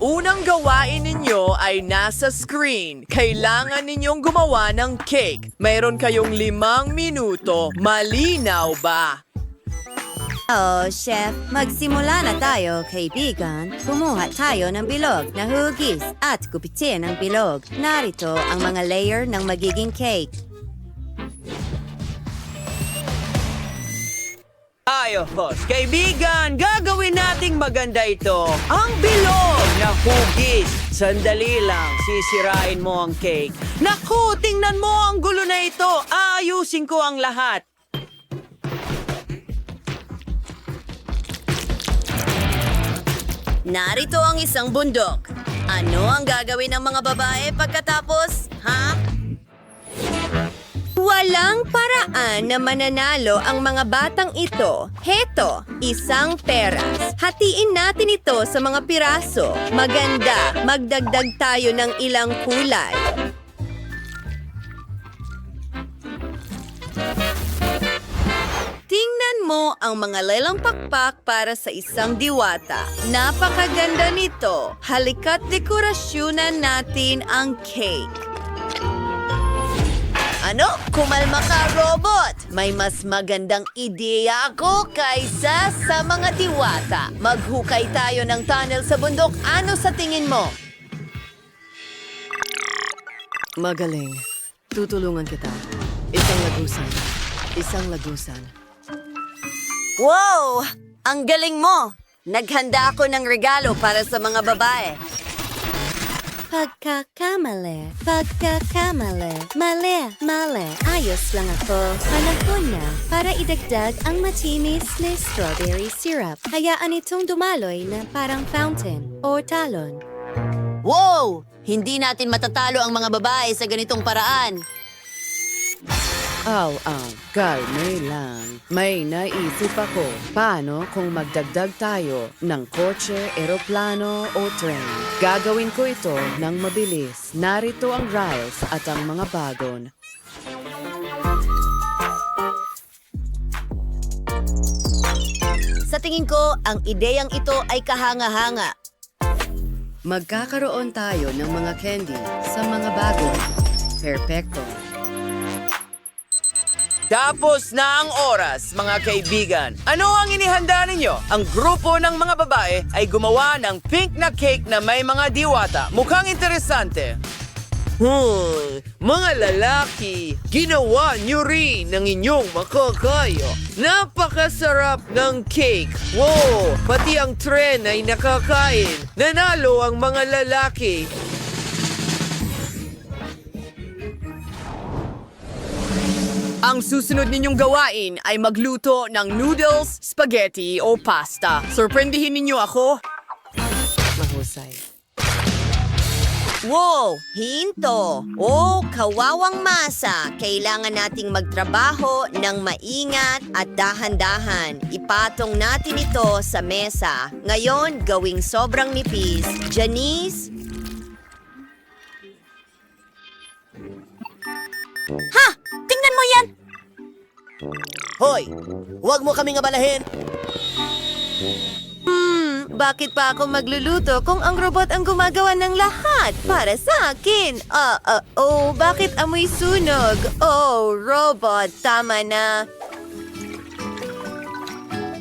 unang gawain ninyo ay nasa screen. Kailangan ninyong gumawa ng cake. Mayroon kayong 5 minuto. Malinaw ba? Oh, Chef, magsimula na tayo, kaibigan. Kumuha tayo ng bilog na hugis at gupitin ang bilog. Narito ang mga layer ng magiging cake. Ayos, kaibigan, gagawin nating maganda ito. Ang bilog na hugis. Sandali lang, sisirain mo ang cake. Naku, tingnan mo ang gulo na ito. Ayusin ko ang lahat. Narito ang isang bundok. Ano ang gagawin ng mga babae pagkatapos, ha? Walang paraan na mananalo ang mga batang ito. Heto, isang peras. Hatiin natin ito sa mga piraso. Maganda, magdagdag tayo ng ilang kulay. Tingnan mo ang mga lelang pakpak para sa isang diwata. Napakaganda nito. Halika't dekorasyonan natin ang cake. Ano? Kumalma ka, robot! May mas magandang ideya ako kaysa sa mga diwata. Maghukay tayo ng tunnel sa bundok. Ano sa tingin mo? Magaling. Tutulungan kita. Isang lagusan. Isang lagusan. Wow! Ang galing mo! Naghanda ako ng regalo para sa mga babae. Pagkakamali, mali. Ayos lang ako. Panahon na para idagdag ang matinis na strawberry syrup. Hayaan itong dumaloy na parang fountain o talon. Wow! Hindi natin matatalo ang mga babae sa ganitong paraan. Kalme lang. May naisip ako. Paano kung magdagdag tayo ng kotse, eroplano o tren? Gagawin ko ito ng mabilis. Narito ang rails at ang mga bagon. Sa tingin ko, ang ideyang ito ay kahanga-hanga. Magkakaroon tayo ng mga candy sa mga bagon. Perpekto. Tapos na ang oras, mga kaibigan. Ano ang inihanda ninyo? Ang grupo ng mga babae ay gumawa ng pink na cake na may mga diwata. Mukhang interesante. Mga lalaki, ginawa nyo rin ng inyong makakaya. Napakasarap ng cake. Wow, pati ang tren ay nakakain. Nanalo ang mga lalaki. Ang susunod ninyong gawain ay magluto ng noodles, spaghetti o pasta. Sorprendihin ninyo ako. Mahusay. Wow! Hinto! Oh, kawawang masa! Kailangan nating magtrabaho ng maingat at dahan-dahan. Ipatong natin ito sa mesa. Ngayon, gawing sobrang nipis. Janice? Ha! Tingnan mo yan! Hoy! Huwag mo kaming abalahin! Bakit pa ako magluluto kung ang robot ang gumagawa ng lahat para sa akin? Bakit amoy sunog? Oh, robot, tama na.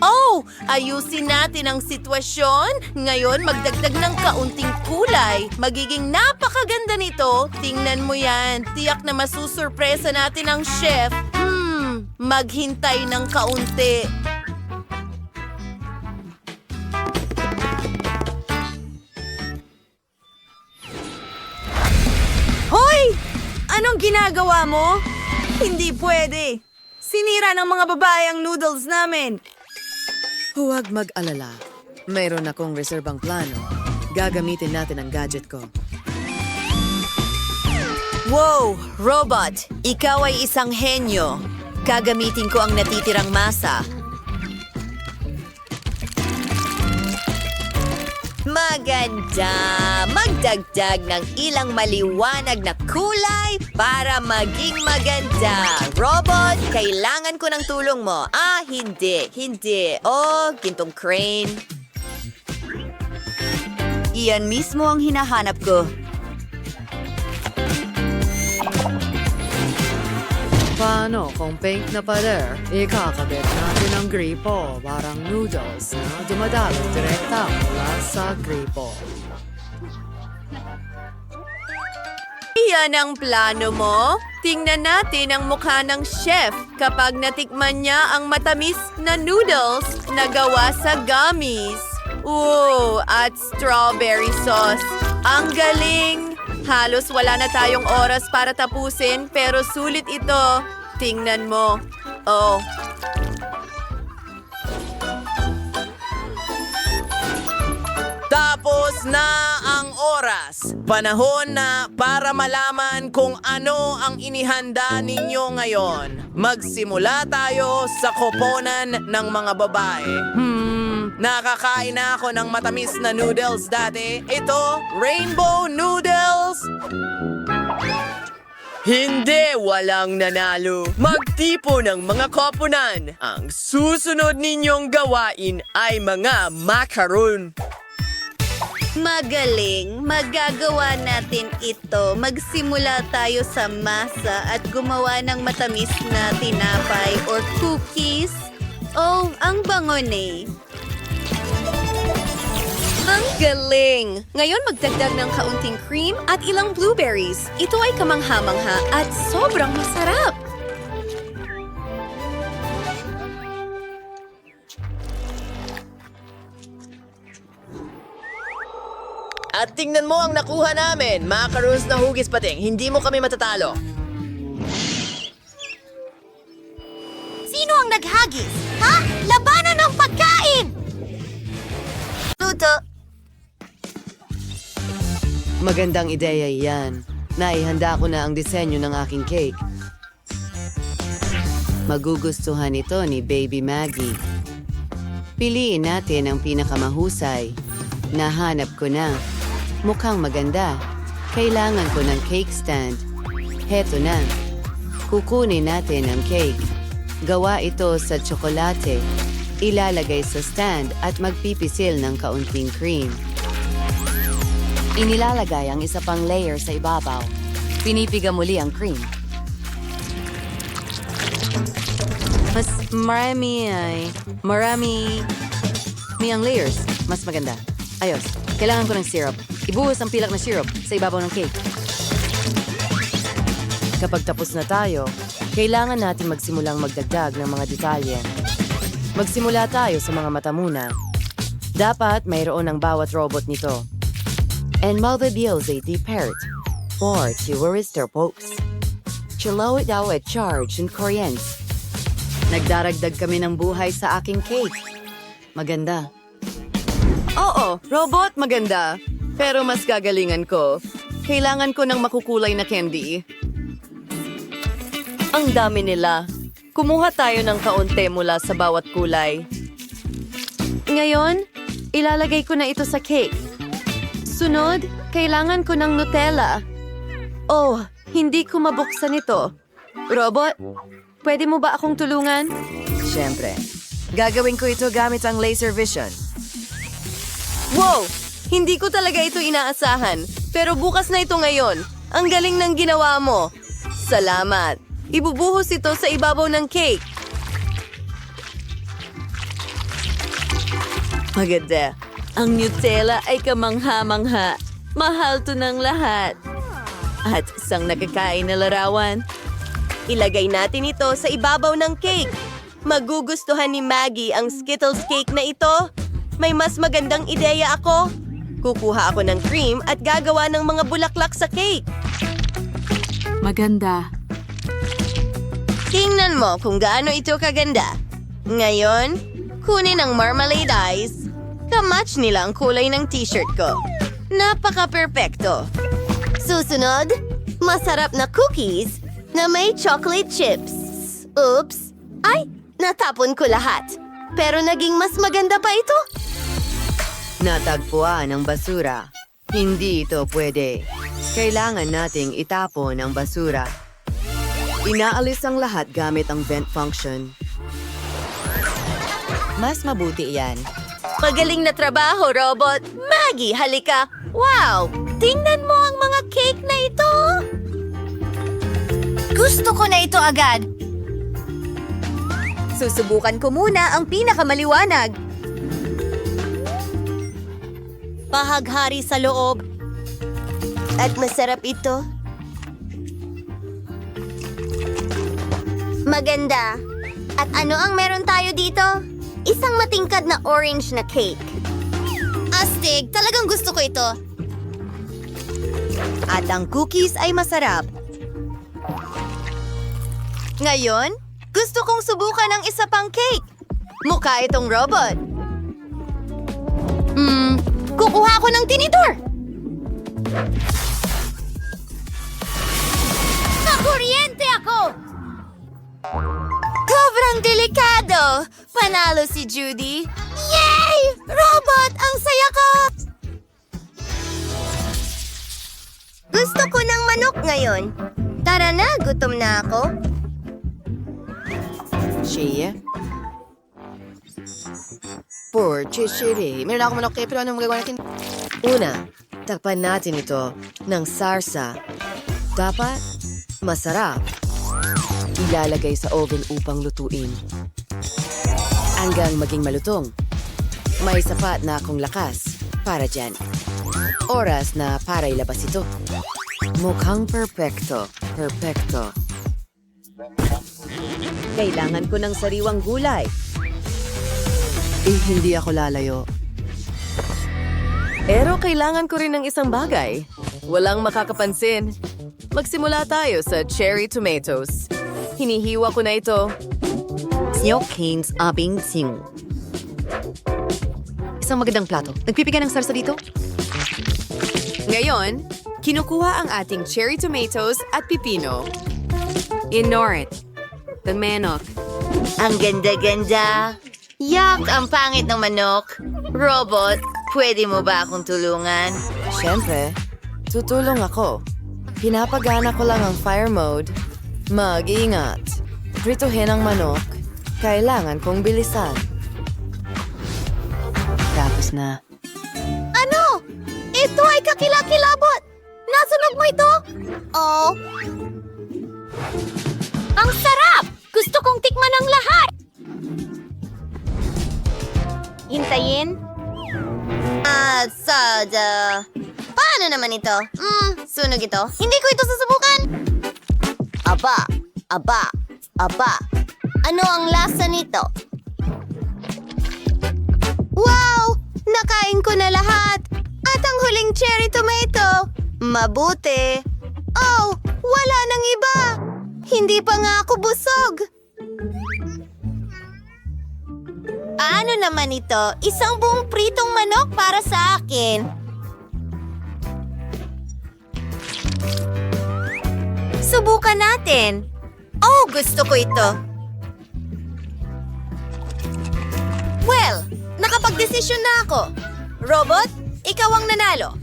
Oh, ayusin natin ang sitwasyon. Ngayon, magdagdag ng kaunting kulay. Magiging napakaganda nito. Tingnan mo yan. Tiyak na masusurpresa natin ang chef. Maghintay ng kaunti. Hoy! Anong ginagawa mo? Hindi pwede. Sinira ng mga babae ang noodles namin. Huwag mag-alala. Mayroon akong reserbang plano. Gagamitin natin ang gadget ko. Wow, robot! Ikaw ay isang henyo. Gagamitin ko ang natitirang masa. Maganda! Magdagdag ng ilang maliwanag na kulay para maging maganda. Robot, kailangan ko ng tulong mo. Hindi. Oh, gintong crane. Iyan mismo ang hinahanap ko. Paano kung pink na pader? Ikakabit natin ang gripo, parang noodles na dumadalo direkta mula sa gripo. Iyan ang plano mo? Tingnan natin ang mukha ng chef kapag natikman niya ang matamis na noodles na gawa sa gummies. Ooh, at strawberry sauce. Ang galing! Halos wala na tayong oras para tapusin pero sulit ito. Tingnan mo. Oh. Tapos na ang oras. Panahon na para malaman kung ano ang inihanda ninyo ngayon. Magsimula tayo sa koponan ng mga babae. Nakakain na ako ng matamis na noodles dati. Ito, rainbow noodles. Hindi walang nanalo. Magtipo ng mga koponan. Ang susunod ninyong gawain ay mga macaron. Magaling! Magagawa natin ito. Magsimula tayo sa masa at gumawa ng matamis na tinapay or cookies. Oh, ang bango eh. Ang galing! Ngayon magdagdag ng kaunting cream at ilang blueberries. Ito ay kamangha-mangha at sobrang masarap. At tingnan mo ang nakuha namin. Macarons na hugis pating. Hindi mo kami matatalo. Sino ang naghagis? Ha? Labanan ng pagkain! Luto. Magandang ideya iyan. Naihanda ko na ang disenyo ng aking cake. Magugustuhan ito ni Baby Maggie. Piliin natin ang pinakamahusay. Nahanap ko na. Mukhang maganda. Kailangan ko ng cake stand. Heto na. Kukunin natin ang cake. Gawa ito sa tsokolate. Ilalagay sa stand at magpipisil ng kaunting cream. Inilalagay ang isa pang layer sa ibabaw. Pinipiga muli ang cream. Mas marami ang layers. Mas maganda. Ayos. Kailangan ko ng syrup. Ibuhos ang pilak na syrup sa ibabaw ng cake. Kapag tapos na tayo, kailangan natin magsimulang magdagdag ng mga detalye. Magsimula tayo sa mga mata muna. Dapat mayroon ang bawat robot nito. And malbios at part. Or tourister pokes. Chilaw daw at charge and Koreans. Nagdaragdag kami ng buhay sa aking cake. Maganda. Oo, robot maganda. Pero mas gagalingan ko. Kailangan ko ng makukulay na candy. Ang dami nila. Kumuha tayo ng kaunti mula sa bawat kulay. Ngayon, ilalagay ko na ito sa cake. Sunod, kailangan ko ng Nutella. Oh, hindi ko mabuksan ito. Robot, pwede mo ba akong tulungan? Siyempre. Gagawin ko ito gamit ang laser vision. Wow! Hindi ko talaga ito inaasahan. Pero bukas na ito ngayon. Ang galing ng ginawa mo. Salamat. Ibubuhos ito sa ibabaw ng cake. Maganda. Ang Nutella ay kamangha-mangha. Mahal to ng lahat. At isang nakakain na larawan. Ilagay natin ito sa ibabaw ng cake. Magugustuhan ni Maggie ang Skittles cake na ito. May mas magandang ideya ako. Kukuha ako ng cream at gagawa ng mga bulaklak sa cake. Maganda. Tingnan mo kung gaano ito kaganda. Ngayon, kunin ang marmalade ice. Kamatch nila ang kulay ng t-shirt ko. Napaka-perpekto. Susunod, masarap na cookies na may chocolate chips. Oops! Ay, natapon ko lahat. Pero naging mas maganda pa ito. Natagpuan ang basura. Hindi ito pwede. Kailangan nating itapon ang basura. Inaalis ang lahat gamit ang vent function. Mas mabuti yan. Magaling na trabaho, robot. Maggie, halika. Wow! Tingnan mo ang mga cake na ito. Gusto ko na ito agad. Susubukan ko muna ang pinakamaliwanag. Pahaghari sa loob. At masarap ito. Maganda. At ano ang meron tayo dito? Isang matingkad na orange na cake. Astig, talagang gusto ko ito. At ang cookies ay masarap. Ngayon, gusto kong subukan ang isa pang cake. Mukha itong robot. Kukuha ko ng tinidor. Nakuryente ako! Sobrang delikado! Panalo si Judy. Yay! Robot! Ang saya ko! Gusto ko ng manok ngayon. Tara na, gutom na ako. Shea? Poor Chishiri. Meron ako manok pero anong magagawa natin? Una, takpan natin ito ng sarsa. Dapat masarap. Ilalagay sa oven upang lutuin. Hanggang maging malutong. May sapat na akong lakas para dyan. Oras na para ilabas ito. Mukhang perpekto. Perpekto. Kailangan ko ng sariwang gulay. Hindi ako lalayo. Pero kailangan ko rin ng isang bagay. Walang makakapansin. Magsimula tayo sa cherry tomatoes. Hinihiwa ko na ito. Kings abing sing. Isang magandang plato. Nagpipigay ng sarsa dito? Ngayon, kinukuha ang ating cherry tomatoes at pipino. Ignore it. The manok. Ang ganda-ganda. Yak, ang pangit ng manok. Robot, pwede mo ba akong tulungan? Siyempre, tutulong ako. Pinapagana ko lang ang fire mode. Mag-iingat. Prituhin ang manok. Kailangan kong bilisan. Tapos na. Ano? Ito ay kakilakilabot! Nasunog mo ito? Oh. Ang sarap! Gusto kong tikman ang lahat! Hintayin? Soda. Paano naman ito? Sunog ito. Hindi ko ito susubukan! Aba. Ano ang lasa nito? Wow! Nakain ko na lahat! At ang huling cherry tomato! Mabuti! Oh! Wala nang iba! Hindi pa nga ako busog! Ano naman ito? Isang buong pritong manok para sa akin! Subukan natin! Oh, gusto ko ito! Well, nakapagdesisyon na ako. Robot, ikaw ang nanalo.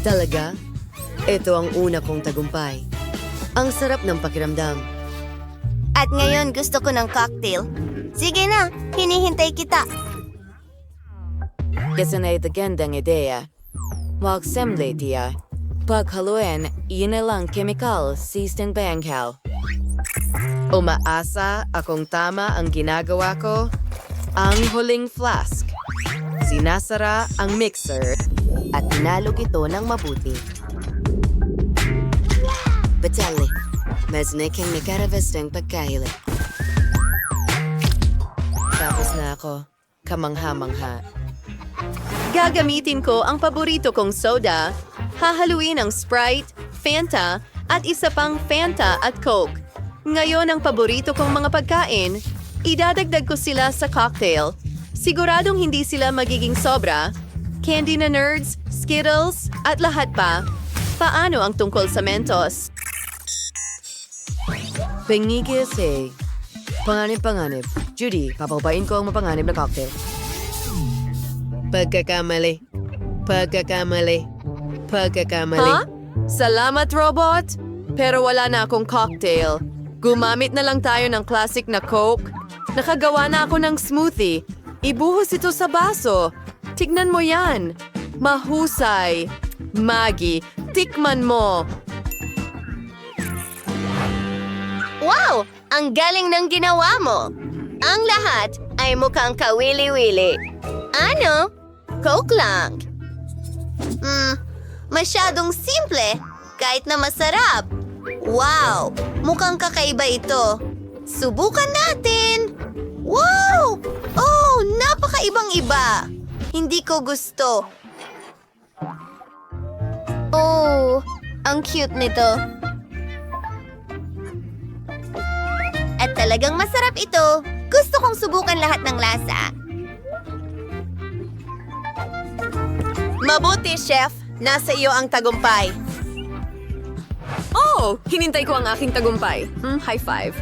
Talaga? Ito ang una kong tagumpay. Ang sarap ng pakiramdam. At ngayon gusto ko ng cocktail. Sige na, hinihintay kita. Kasi na ito gandang ideya. Mag-assemble tiya. Paghaluin, yun na lang chemical system banghaw. Umaasa akong tama ang ginagawa ko. Ang huling flask. Sinasara ang mixer at tinalog ito ng mabuti. Batali, mas naking nakaravestang pagkaili. Tapos na ako, kamangha-mangha. Gagamitin ko ang paborito kong soda. Hahaluin ang Sprite, Fanta, at isa pang Fanta at Coke. Ngayon ang paborito kong mga pagkain, idadagdag ko sila sa cocktail. Siguradong hindi sila magiging sobra. Candy na nerds, Skittles, at lahat pa. Paano ang tungkol sa Mentos? Pangigil say, panganib. Judy, papapain ko ang mapanganib na cocktail. Pagkakamali. Ha? Salamat, robot! Pero wala na akong cocktail. Gumamit na lang tayo ng classic na Coke. Nakagawa na ako ng smoothie. Ibuhos ito sa baso. Tignan mo yan. Mahusay. Maggie, tikman mo. Wow! Ang galing ng ginawa mo! Ang lahat ay mukhang kawili-wili. Ano? Coke lang. Masyadong simple, kahit na masarap. Wow! Mukhang kakaiba ito. Subukan natin! Wow! Oh, napakaibang-iba. Hindi ko gusto. Oh, ang cute nito. At talagang masarap ito. Gusto kong subukan lahat ng lasa. Mabuti, Chef. Nasa iyo ang tagumpay. Oh, hinintay ko ang aking tagumpay. High five.